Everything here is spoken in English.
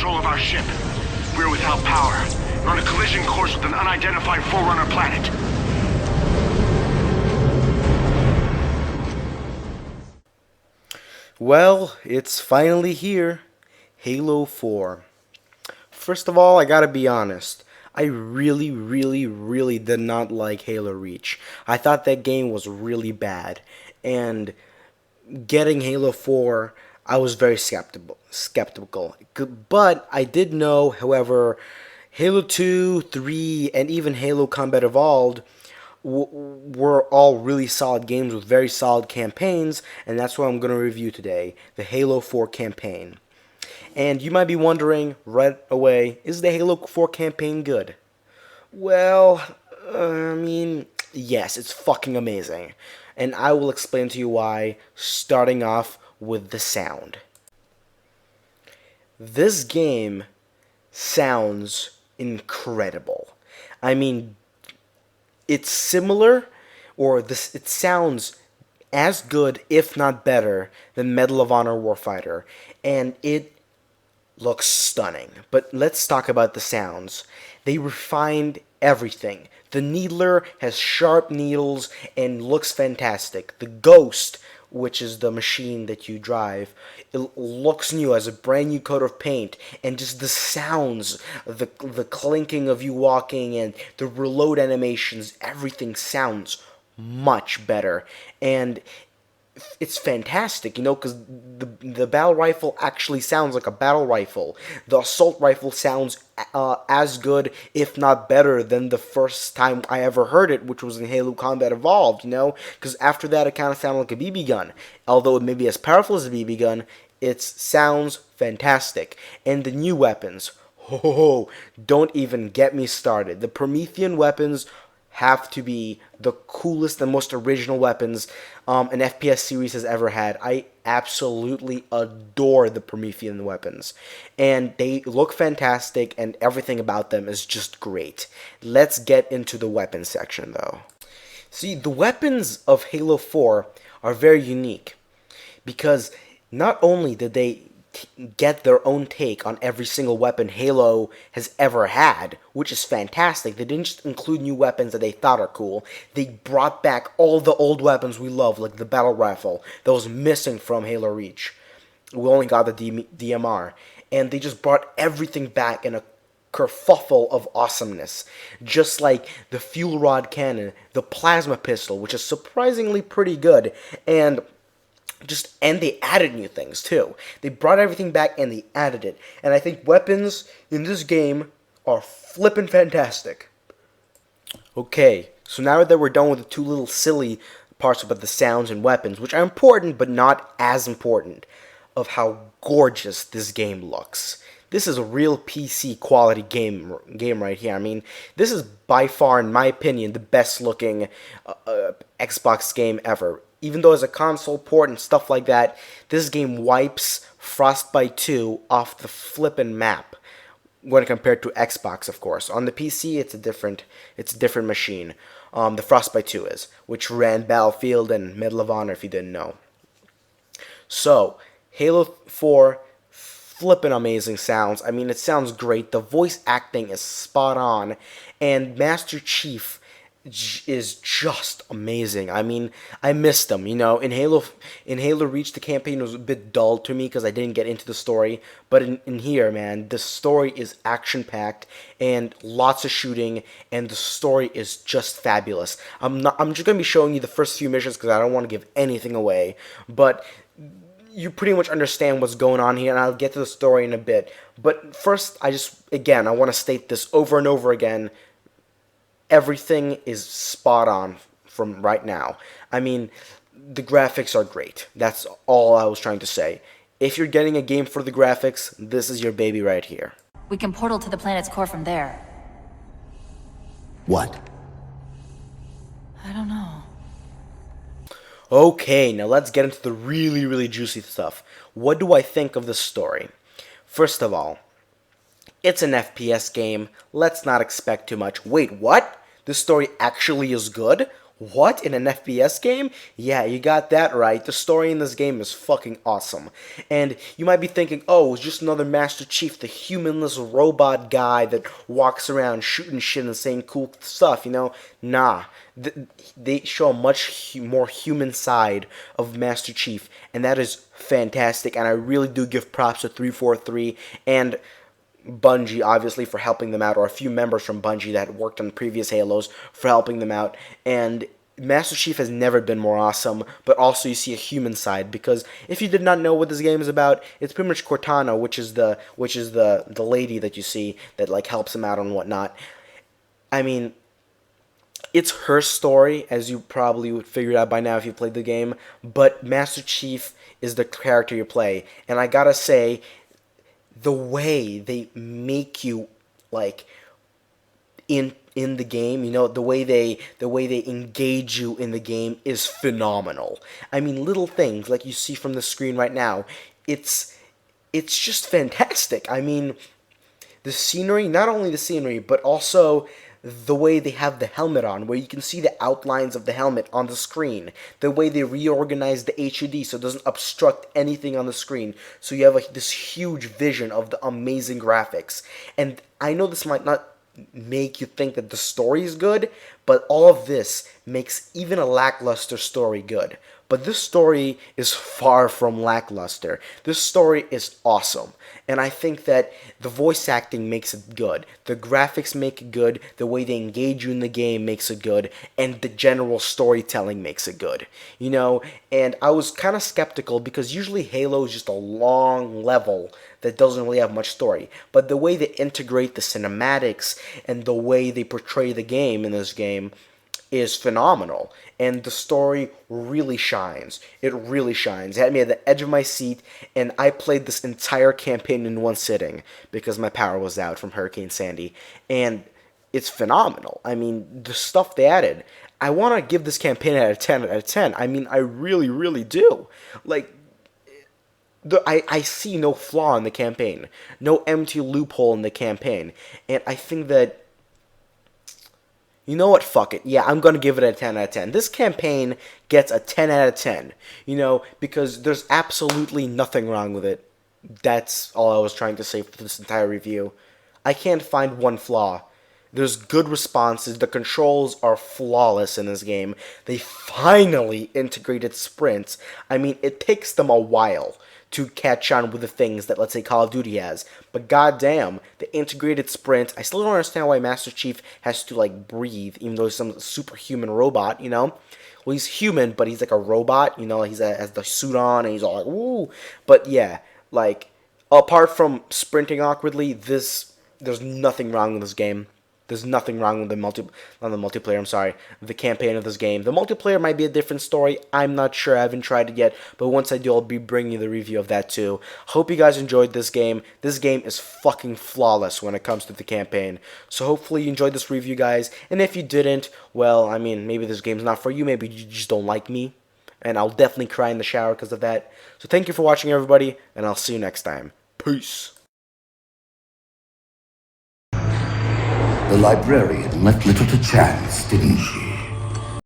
control of our ship. We're without power. We're on a collision course with an unidentified Forerunner planet. Well, it's finally here. Halo 4. First of all, I gotta be honest. I really did not like Halo Reach. I thought that game was really bad. And getting Halo 4, I was very skeptical. But I did know, however, Halo 2, 3, and even Halo Combat Evolved were all really solid games with very solid campaigns, and that's what I'm going to review today, the Halo 4 campaign. And you might be wondering right away, is the Halo 4 campaign good? Well, yes, it's fucking amazing. And I will explain to you why, starting off with the sound. This game sounds incredible. I mean, it's similar, it sounds as good, if not better, than Medal of Honor Warfighter, and it looks stunning. But let's talk about the sounds. They refined everything. The Needler has sharp needles and looks fantastic. The Ghost, which is the machine that you drive, it looks new, has a brand new coat of paint, and just the sounds, the clinking of you walking and the reload animations, everything sounds much better. And it's fantastic, because the battle rifle actually sounds like a battle rifle. The assault rifle sounds as good, if not better, than the first time I ever heard it, which was in Halo Combat Evolved, because after that it kind of sounded like a BB gun. Although it may be as powerful as a BB gun, it sounds fantastic. And the new weapons, don't even get me started. The Promethean weapons have to be the coolest and most original weapons an FPS series has ever had. I absolutely adore the Promethean weapons. And they look fantastic, and everything about them is just great. Let's get into the weapons section, though. See, the weapons of Halo 4 are very unique, because not only did they get their own take on every single weapon Halo has ever had, which is fantastic. They didn't just include new weapons that they thought are cool. They brought back all the old weapons we love, like the battle rifle that was missing from Halo Reach. We only got the DMR. And they just brought everything back in a kerfuffle of awesomeness. Just like the fuel rod cannon, the plasma pistol, which is surprisingly pretty good, and they added new things too. They brought everything back and they added it. And I think weapons in this game are flippin' fantastic. Okay, so now that we're done with the two little silly parts about the sounds and weapons, which are important but not as important, of how gorgeous this game looks. This is a real PC quality game right here. I mean, this is by far, in my opinion, the best looking Xbox game ever. Even though it's a console port and stuff like that, this game wipes Frostbite 2 off the flippin' map when compared to Xbox, of course. On the PC, it's a different machine. The Frostbite 2 is, which ran Battlefield and Medal of Honor, if you didn't know. So, Halo 4, flippin' amazing sounds. I mean, it sounds great. The voice acting is spot on, and Master Chief is just amazing. I mean, I missed him. In Halo Reach, the campaign was a bit dull to me because I didn't get into the story. But in here, man, the story is action-packed and lots of shooting, and the story is just fabulous. I'm just gonna be showing you the first few missions because I don't want to give anything away. But you pretty much understand what's going on here, and I'll get to the story in a bit. But first, I want to state this over and over again. Everything is spot on from right now. I mean, the graphics are great. That's all I was trying to say. If you're getting a game for the graphics, this is your baby right here. We can portal to the planet's core from there. What? I don't know. Okay, now let's get into the really juicy stuff. What do I think of this story? First of all, it's an FPS game. Let's not expect too much. Wait, what? This story actually is good? What? In an FPS game? Yeah, you got that right. The story in this game is fucking awesome. And you might be thinking, oh, it's just another Master Chief, the humanless robot guy that walks around shooting shit and saying cool stuff, you know? Nah. They show a much more human side of Master Chief, and that is fantastic. And I really do give props to 343 and Bungie, obviously, for helping them out, or a few members from Bungie that worked on previous Halos for helping them out. And Master Chief has never been more awesome, but also you see a human side, because if you did not know what this game is about, it's pretty much Cortana, which is the lady that you see that like helps him out and whatnot. I mean, it's her story, as you probably would figure it out by now if you played the game, but Master Chief is the character you play. And I gotta say, the way they make you like in the game, you know, the way they engage you in the game is phenomenal. I mean, little things like you see from the screen right now, it's just fantastic. I mean, the scenery, not only the scenery, but also the way they have the helmet on, where you can see the outlines of the helmet on the screen, the way they reorganize the HUD so it doesn't obstruct anything on the screen, so you have like this huge vision of the amazing graphics. And I know this might not make you think that the story is good, but all of this makes even a lackluster story good. But this story is far from lackluster. This story is awesome. And I think that the voice acting makes it good. The graphics make it good. The way they engage you in the game makes it good. And the general storytelling makes it good. You know, and I was kind of skeptical because usually Halo is just a long level that doesn't really have much story. But the way they integrate the cinematics and the way they portray the game in this game is phenomenal, and the story really shines. It really shines. It had me at the edge of my seat, and I played this entire campaign in one sitting because my power was out from Hurricane Sandy, and it's phenomenal. I mean, the stuff they added. I want to give this campaign out of 10 out of 10. I mean, I really, really do. Like, I see no flaw in the campaign, no empty loophole in the campaign, and I think that, you know what, fuck it. Yeah, I'm going to give it a 10 out of 10. This campaign gets a 10 out of 10, you know, because there's absolutely nothing wrong with it. That's all I was trying to say for this entire review. I can't find one flaw. There's good responses. The controls are flawless in this game. They finally integrated sprints. I mean, it takes them a while to catch on with the things that, let's say, Call of Duty has. But goddamn, the integrated sprint, I still don't understand why Master Chief has to, like, breathe, even though he's some superhuman robot, you know? Well, he's human, but he's like a robot, you know? He has the suit on, and he's all like, woo! But yeah, like, apart from sprinting awkwardly, there's nothing wrong with this game. There's nothing wrong with the multiplayer, the campaign of this game. The multiplayer might be a different story. I'm not sure. I haven't tried it yet. But once I do, I'll be bringing you the review of that too. Hope you guys enjoyed this game. This game is fucking flawless when it comes to the campaign. So hopefully you enjoyed this review, guys. And if you didn't, well, I mean, maybe this game's not for you. Maybe you just don't like me. And I'll definitely cry in the shower because of that. So thank you for watching, everybody. And I'll see you next time. Peace. The librarian left little to chance, didn't she?